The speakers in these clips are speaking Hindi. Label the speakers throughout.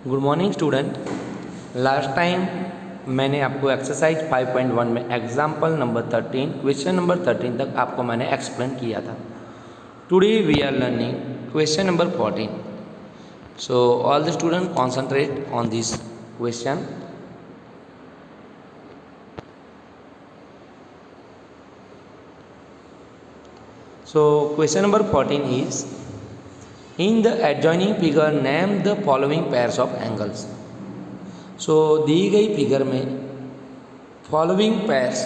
Speaker 1: Good morning student. Last time मैंने आपको एक्सरसाइज 5.1 में एग्जाम्पल नंबर 13 क्वेश्चन नंबर 13 तक आपको मैंने एक्सप्लेन किया था। Today we are learning question number 14। So all the student concentrate on this question. So question number 14 is, in the adjoining figure name the following pairs of angles। So दी गई फिगर में फॉलोइंग पेयर्स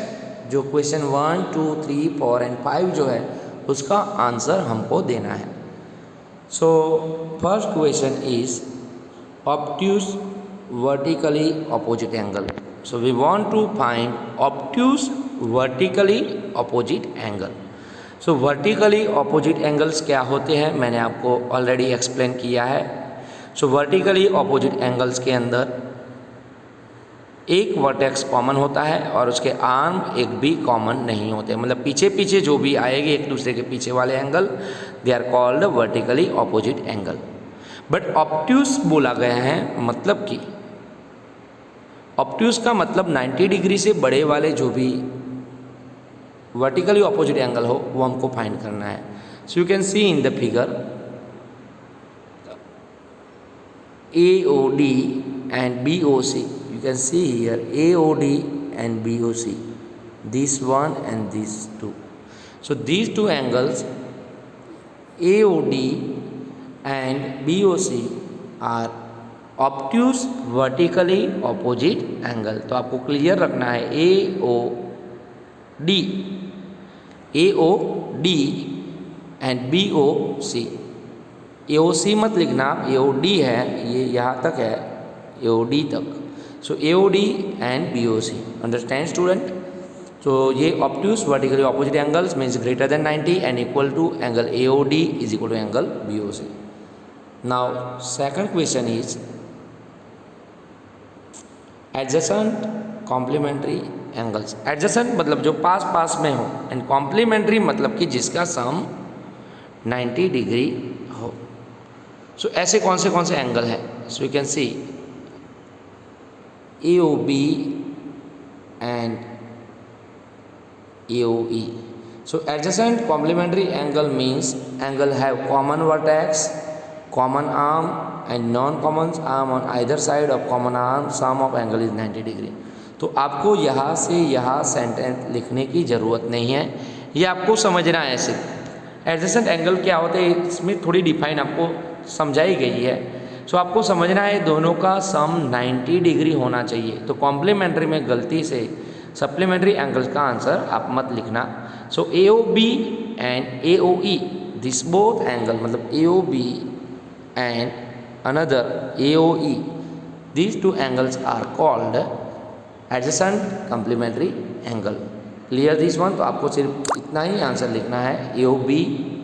Speaker 1: जो क्वेश्चन 1, 2, 3, 4 एंड 5 जो है उसका आंसर हमको देना है। So first question is obtuse vertically opposite angle. So we want to find obtuse vertically opposite angle. So vertically opposite angles क्या होते हैं मैंने आपको ऑलरेडी एक्सप्लेन किया है। सो वर्टिकली ऑपोजिट एंगल्स के अंदर एक वर्टेक्स कॉमन होता है और उसके आर्म एक भी कॉमन नहीं होते, मतलब पीछे पीछे जो भी आएंगे एक दूसरे के पीछे वाले angle they are called vertically opposite angle. But obtuse बोला गया है, मतलब कि ऑब्ट्यूज का मतलब 90 डिग्री से बड़े वाले जो भी वर्टिकली ऑपोजिट एंगल हो वो हमको फाइंड करना है। So you can C in the figure AOD and BOC। You can see here AOD and BOC, this one and these two. So these two angles AOD and BOC are obtuse vertically opposite angle। तो आपको क्लियर रखना है AOD and BOC। AOC मत लिखना आप, AOD है, ये यहाँ तक है AOD तक। So AOD and BOC, understand student. तो ये obtuse vertically opposite angles means greater than 90 and equal to angle AOD is equal to angle BOC। Now second question is adjacent complementary angles. Adjacent मतलब जो पास पास में हो एंड कॉम्प्लीमेंट्री मतलब कि जिसका सम 90 डिग्री हो। सो ऐसे कौन से एंगल है? So you can C AOB and AOE। So adjacent complementary angle means angle have common vertex, common arm and non-common arm on either side of common arm, sum of angle is 90 degree। तो आपको यहाँ से यहाँ सेंटेंस लिखने की ज़रूरत नहीं है, ये आपको समझना है सिर्फ। एडजेसेंट एंगल क्या होते हैं इसमें थोड़ी डिफाइन आपको समझाई गई है। सो आपको समझना है दोनों का सम 90 डिग्री होना चाहिए। तो कॉम्प्लीमेंट्री में गलती से सप्लीमेंट्री एंगल्स का आंसर आप मत लिखना। So AOB and AOE this both angle, मतलब AOB and another AOE, these two angles are called adjacent complementary angle। Clear this one? तो आपको सिर्फ इतना ही आंसर लिखना है AOB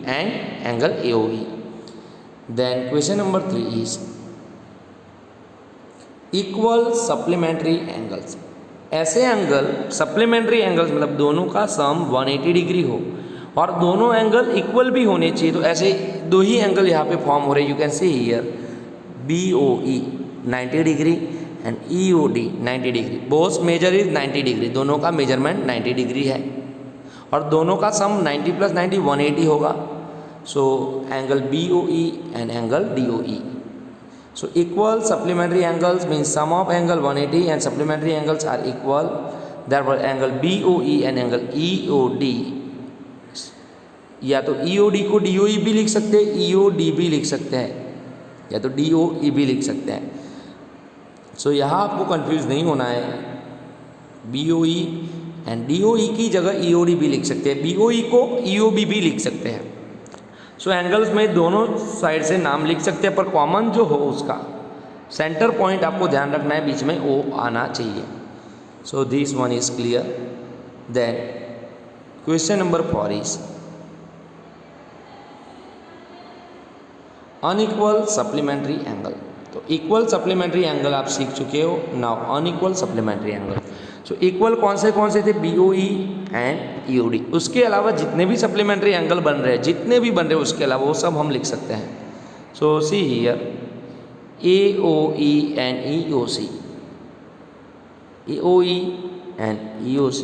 Speaker 1: and angle AOE। Then question number 3 is equal supplementary angles. ऐसे एंगल सप्लीमेंट्री एंगल्स मतलब दोनों का सम 180 डिग्री हो और दोनों एंगल इक्वल भी होने चाहिए। तो ऐसे दो ही एंगल यहाँ पे फॉर्म हो रहे हैं। You can see here BOE 90 degree and EOD 90 degree. Both measure is 90 degree, दोनों का मेजरमेंट 90 डिग्री है और दोनों का सम 90 + 90 180 होगा। So angle BOE and angle DOE। So equal supplementary angles means sum of angle 180 and supplementary angles are equal, therefore angle BOE and angle EOD, या तो EOD को DOE भी लिख सकते हैं, EOD भी लिख सकते हैं, या तो DOE भी लिख सकते हैं। सो यहाँ आपको कंफ्यूज नहीं होना है, BOE एंड DOE की जगह EOD भी लिख सकते हैं, BOE को EOB भी लिख सकते हैं। सो एंगल्स में दोनों साइड से नाम लिख सकते हैं, पर कॉमन जो हो उसका सेंटर पॉइंट आपको ध्यान रखना है, बीच में O आना चाहिए। So this one is clear. Then question number 4 is unequal supplementary angle. तो इक्वल सप्लीमेंट्री एंगल आप सीख चुके हो। Now unequal supplementary angle. So equal कौन से थे? BOE and EOD। उसके अलावा जितने भी सप्लीमेंट्री एंगल बन रहे हैं, जितने भी बन रहे हैं उसके अलावा वो सब हम लिख सकते हैं। So see here AOE and EOC, AOE and EOC.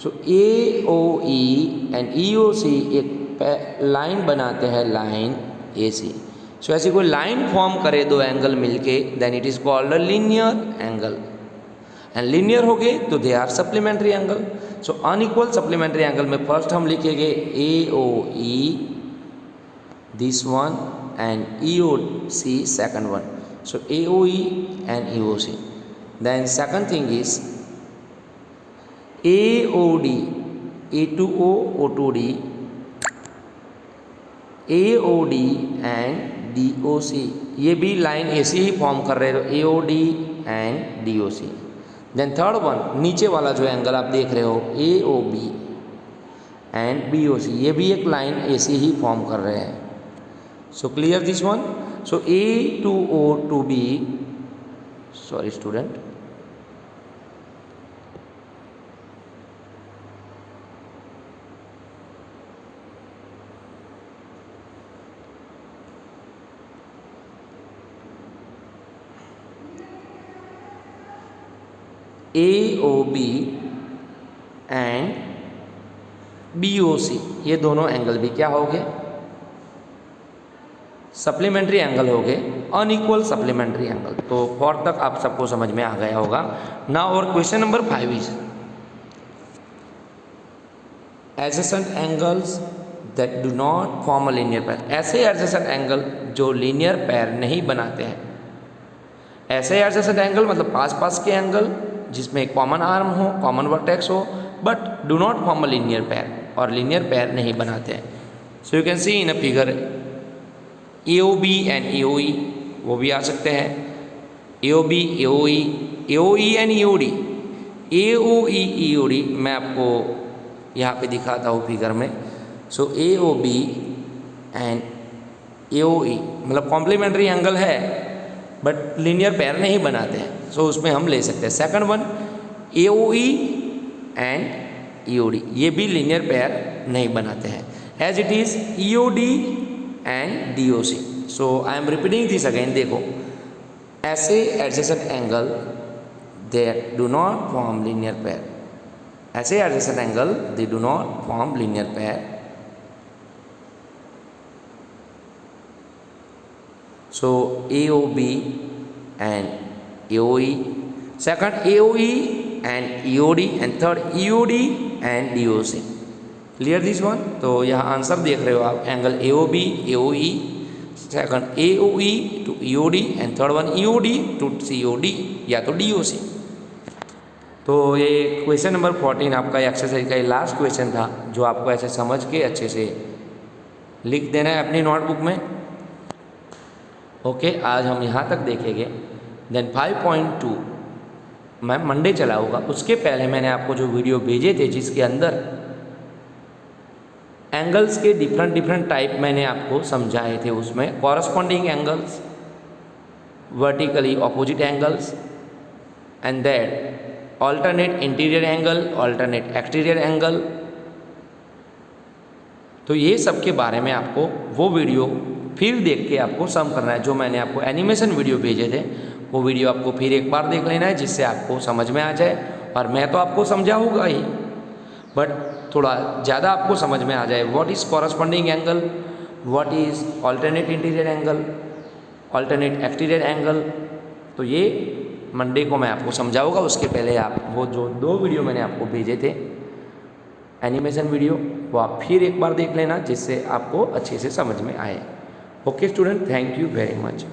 Speaker 1: So AOE and EOC एक लाइन बनाते हैं, लाइन AC. सो ऐसी कोई लाइन फॉर्म करे दो एंगल मिलके, then it is called a linear angle. And linear हो गए तो they are supplementary angle. So unequal supplementary angle में फर्स्ट हम लिखेंगे AOE this one and EOC second one. So AOE and EOC. Then second thing is AOD, A2O, O2D, AOD and DOC. ये भी लाइन ऐसी ही फॉर्म कर रहे हो, AOD and DOC. Then third one नीचे वाला जो एंगल आप देख रहे हो AOB एंड BOC, ये भी एक लाइन ऐसी ही फॉर्म कर रहे हैं. So clear this one. So A2O to B, sorry student, AOB and BOC, ये दोनों एंगल भी क्या हो गए, सप्लीमेंट्री एंगल हो गए, अनइक्वल सप्लीमेंट्री एंगल. तो फोर्थ तक आप सबको समझ में आ गया होगा. नाउ और question number 5 is adjacent angles that do not form a linear pair. ऐसे एडजेसेंट एंगल जो लीनियर पेयर नहीं बनाते हैं. ऐसे एडजेसेंट एंगल मतलब पास पास के एंगल जिसमें कॉमन आर्म हो, कॉमन वर्टेक्स हो, but do not form a linear pair, और लीनियर पेयर नहीं बनाते हैं. So you can C in a figure AOB and AOE, वो भी आ सकते हैं. AOB, AOE, AOE and EOD, AOE, EOD मैं आपको यहाँ पे दिखाता हूँ फिगर में. सो AOB एंड AOE मतलब कॉम्प्लीमेंट्री एंगल है बट लीनियर पेयर नहीं बनाते हैं. सो उसमें हम ले सकते हैं. Second one AOE and EOD, ये भी लीनियर पेयर नहीं बनाते हैं. As it is EOD and DOC. So I am repeating this again. देखो, ऐसे adjacent angle that do not form linear pair, ऐसे adjacent angle they do not form linear pair. So AOB and AOE, second AOE and EOD, and third EOD and DOC. Clear this one. तो यहाँ आंसर देख रहे हो आप, angle AOB, AOE, second AOE to EOD and third one EOD to COD या तो DOC. तो ये क्वेश्चन नंबर 14 आपका एक्सरसाइज का लास्ट क्वेश्चन था, जो आपको ऐसे समझ के अच्छे से लिख देना है अपनी नोटबुक में. ओके, आज हम यहाँ तक देखेंगे. देन 5.2 मैं मंडे चलाऊँगा. उसके पहले मैंने आपको जो वीडियो भेजे थे जिसके अंदर एंगल्स के डिफरेंट टाइप मैंने आपको समझाए थे, उसमें corresponding angles, vertically opposite angles, and that alternate interior angle, alternate exterior angle. तो ये सब के बारे में आपको वो वीडियो फिर देख के आपको सम करना है. जो मैंने आपको एनिमेशन वीडियो भेजे थे वो वीडियो आपको फिर एक बार देख लेना है, जिससे आपको समझ में आ जाए. और मैं तो आपको समझाऊंगा ही, बट थोड़ा ज़्यादा आपको समझ में आ जाए. What is corresponding angle, what is alternate interior angle, alternate exterior angle. तो ये मंडे को मैं आपको समझाऊंगा. उसके पहले आप वो जो 2 वीडियो मैंने आपको भेजे थे एनिमेशन वीडियो, वो आप फिर एक बार देख लेना, जिससे आपको अच्छे से समझ में आए. Okay student, thank you very much.